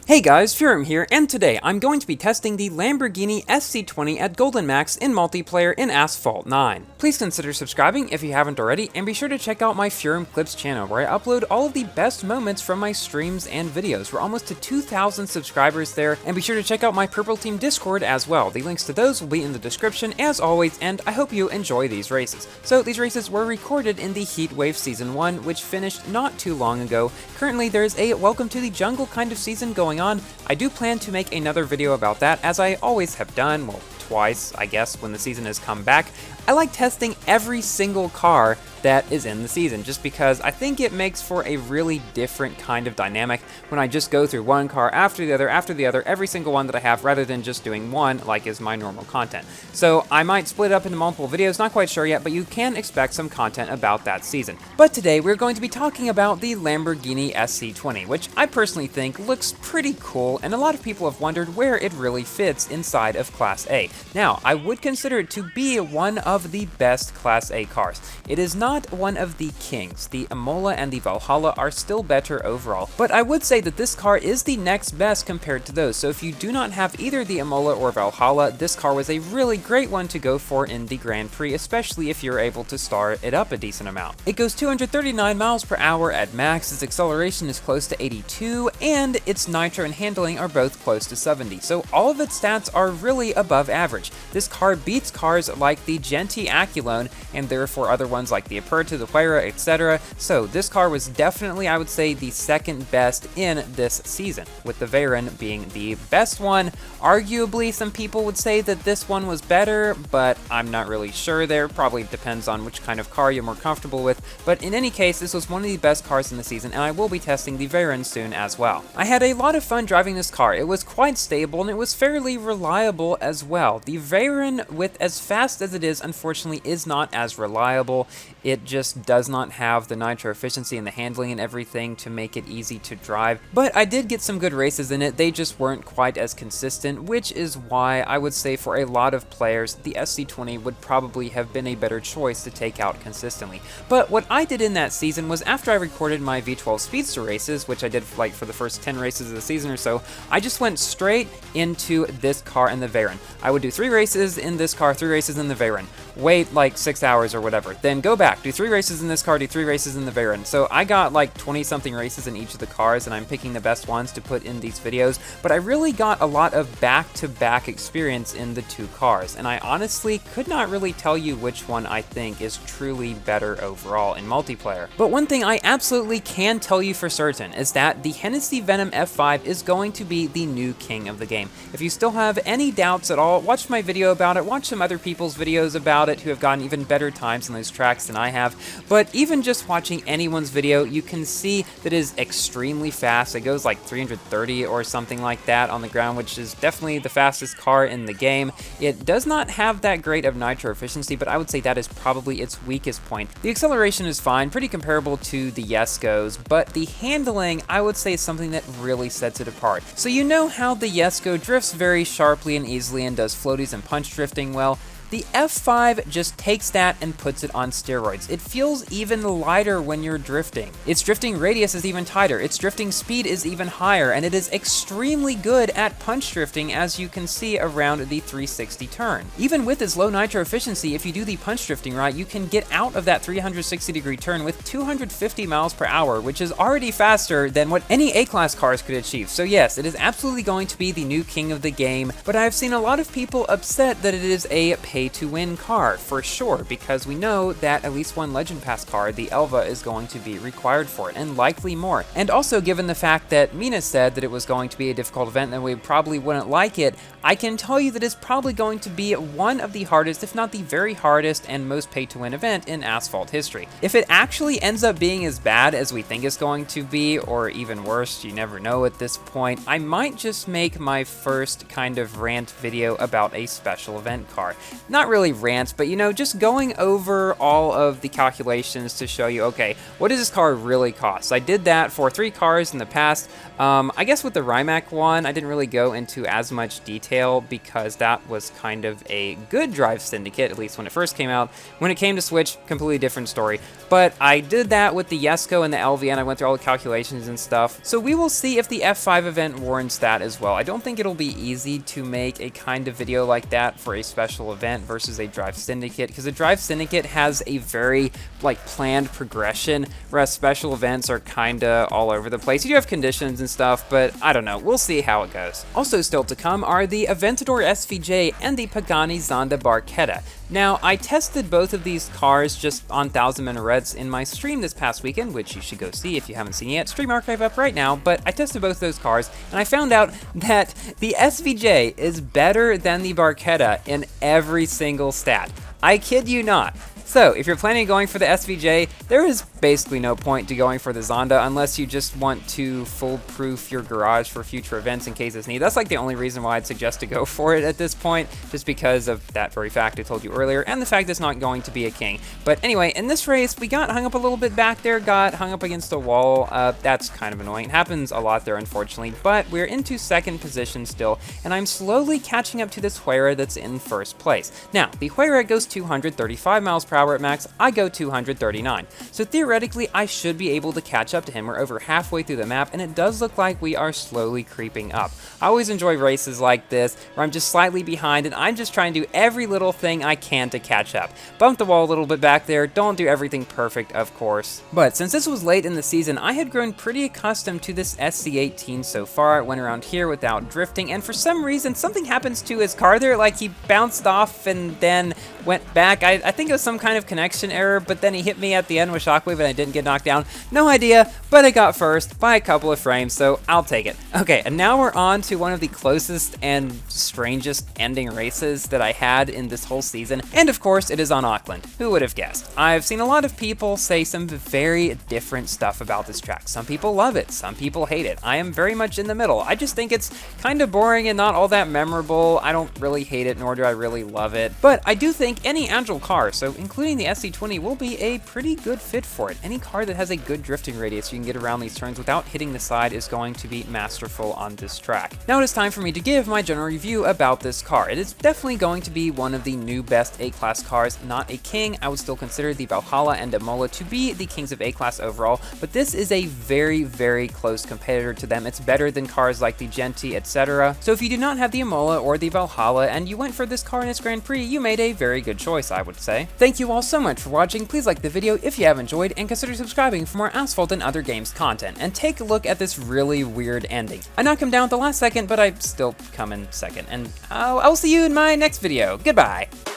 Hey guys, Furum here, and today I'm going to be testing the Lamborghini SC20 at Golden Max in multiplayer in Asphalt 9. Please consider subscribing if you haven't already, and be sure to check out my Furum Clips channel where I upload all of the best moments from my streams and videos. We're almost to 2,000 subscribers there, and be sure to check out my Purple Team Discord as well. The links to those will be in the description as always, and I hope you enjoy these races. So these races were recorded in the Heatwave Season 1, which finished not too long ago. Currently there's a Welcome to the Jungle kind of season going on. I do plan to make another video about that, as I always have done, well, twice, I guess, when the season has come back. I like testing every single car that is in the season, just because I think it makes for a really different kind of dynamic when I just go through one car after the other, every single one that I have, rather than just doing one like is my normal content. So I might split it up into multiple videos, not quite sure yet, but you can expect some content about that season. But today we're going to be talking about the Lamborghini SC20, which I personally think looks pretty cool, and a lot of people have wondered where it really fits inside of Class A. Now, I would consider it to be one of the best Class A cars. It is not one of the kings. The Imola and the Valhalla are still better overall, but I would say that this car is the next best compared to those. So if you do not have either the Imola or Valhalla, this car was a really great one to go for in the Grand Prix, especially if you're able to star it up a decent amount. It goes 239 miles per hour at max, its acceleration is close to 82, and its nitro and handling are both close to 70, so all of its stats are really above average. This car beats cars like the Genti Aculone, and therefore other ones like the Aperta, the Huayra, etc. So this car was definitely, I would say, the second best in this season, with the Veyron being the best one. Arguably, some people would say that this one was better, but I'm not really sure there. Probably depends on which kind of car you're more comfortable with. But in any case, this was one of the best cars in the season, and I will be testing the Veyron soon as well. I had a lot of fun driving this car. It was quite stable, and it was fairly reliable as well. The Veyron, with as fast as it is, unfortunately is not as reliable. It just does not have the nitro efficiency and the handling and everything to make it easy to drive. But I did get some good races in it. They just weren't quite as consistent, which is why I would say for a lot of players, the SC20 would probably have been a better choice to take out consistently. But what I did in that season was, after I recorded my V12 Speedster races, which I did like for the first 10 races of the season or so, I just went straight into this car and the Veyron. I would do 3 races in this car, 3 races in the Veyron, wait like 6 hours or whatever, then go back, do 3 races in this car, do 3 races in the Veyron. So I got like 20-something races in each of the cars, and I'm picking the best ones to put in these videos, but I really got a lot of back-to-back experience in the 2 cars, and I honestly could not really tell you which one I think is truly better overall in multiplayer. But one thing I absolutely can tell you for certain is that the Hennessy Venom F5 is going to be the new king of the game. If you still have any doubts at all, watch my video about it, watch some other people's videos about it who have gotten even better times in those tracks than I have. But even just watching anyone's video, you can see that it is extremely fast. It goes like 330 or something like that on the ground, which is definitely the fastest car in the game. It does not have that great of nitro efficiency, but I would say that is probably its weakest point. The acceleration is fine, pretty comparable to the Jesko's, but the handling, I would say, is something that really sets it apart. So you know how the Jesko drifts very sharply and easily and does floaties and punch drifting well? The F5 just takes that and puts it on steroids. It feels even lighter when you're drifting. Its drifting radius is even tighter, its drifting speed is even higher, and it is extremely good at punch drifting, as you can see around the 360 turn. Even with its low nitro efficiency, if you do the punch drifting right, you can get out of that 360-degree turn with 250 miles per hour, which is already faster than what any A-class cars could achieve. So yes, it is absolutely going to be the new king of the game, but I've seen a lot of people upset that it is a pay-to-win car, for sure, because we know that at least one Legend Pass car, the Elva, is going to be required for it, and likely more. And also, given the fact that Mina said that it was going to be a difficult event and we probably wouldn't like it, I can tell you that it's probably going to be one of the hardest, if not the very hardest and most pay-to-win event in Asphalt history. If it actually ends up being as bad as we think it's going to be, or even worse, you never know at this point, I might just make my first kind of rant video about a special event car. not really rant, but you know, just going over all of the calculations to show you, okay, what does this car really cost? I did that for 3 cars in the past. I guess with the Rimac one, I didn't really go into as much detail because that was kind of a good drive syndicate, at least when it first came out. When it came to Switch, completely different story. But I did that with the Yesco and the LVN. I went through all the calculations and stuff. So we will see if the F5 event warrants that as well. I don't think it'll be easy to make a kind of video like that for a special event versus a drive syndicate, because a drive syndicate has a very planned progression, whereas special events are kinda all over the place. You do have conditions and stuff, but I don't know. We'll see how it goes. Also still to come are the Aventador SVJ and the Pagani Zonda Barchetta. Now, I tested both of these cars just on 1000 Minarets in my stream this past weekend, which you should go see if you haven't seen it yet. Stream archive up right now, but I tested both those cars, and I found out that the SVJ is better than the Barchetta in every single stat. I kid you not. So, if you're planning on going for the SVJ, there is basically no point to going for the Zonda unless you just want to foolproof your garage for future events in case it's needed. That's like the only reason why I'd suggest to go for it at this point, just because of that very fact I told you earlier, and the fact it's not going to be a king. But anyway, in this race, we got hung up a little bit back there, got hung up against a wall. That's kind of annoying. It happens a lot there, unfortunately, but we're into second position still, and I'm slowly catching up to this Huayra that's in first place. Now, the Huayra goes 235 miles per hour at max. I go 239. So theoretically, I should be able to catch up to him. We're over halfway through the map, and it does look like we are slowly creeping up. I always enjoy races like this, where I'm just slightly behind, and I'm just trying to do every little thing I can to catch up. Bump the wall a little bit back there, don't do everything perfect, of course. But since this was late in the season, I had grown pretty accustomed to this SC18 so far. It went around here without drifting, and for some reason, something happens to his car there, like he bounced off and then went back. I think it was some kind of connection error, but then he hit me at the end with Shockwave and I didn't get knocked down. No idea, but I got first by a couple of frames, so I'll take it. Okay, and now we're on to one of the closest and strangest ending races that I had in this whole season, and of course it is on Auckland. Who would have guessed? I've seen a lot of people say some very different stuff about this track. Some people love it, some people hate it. I am very much in the middle. I just think it's kind of boring and not all that memorable. I don't really hate it, nor do I really love it, but I do think any agile car, so including the SC20, will be a pretty good fit for it. Any car that has a good drifting radius you can get around these turns without hitting the side is going to be masterful on this track. Now it is time for me to give my general review about this car. It is definitely going to be one of the new best A-Class cars, not a king. I would still consider the Valhalla and Imola to be the kings of A-Class overall, but this is a very close competitor to them. It's better than cars like the Genti, etc. So if you do not have the Imola or the Valhalla and you went for this car in its Grand Prix, you made a very good choice, I would say. Thank you all so much for watching. Please like the video if you have enjoyed, and consider subscribing for more Asphalt and other games content, and take a look at this really weird ending. I knocked him down at the last second, but I still come in second, and I'll see you in my next video. Goodbye!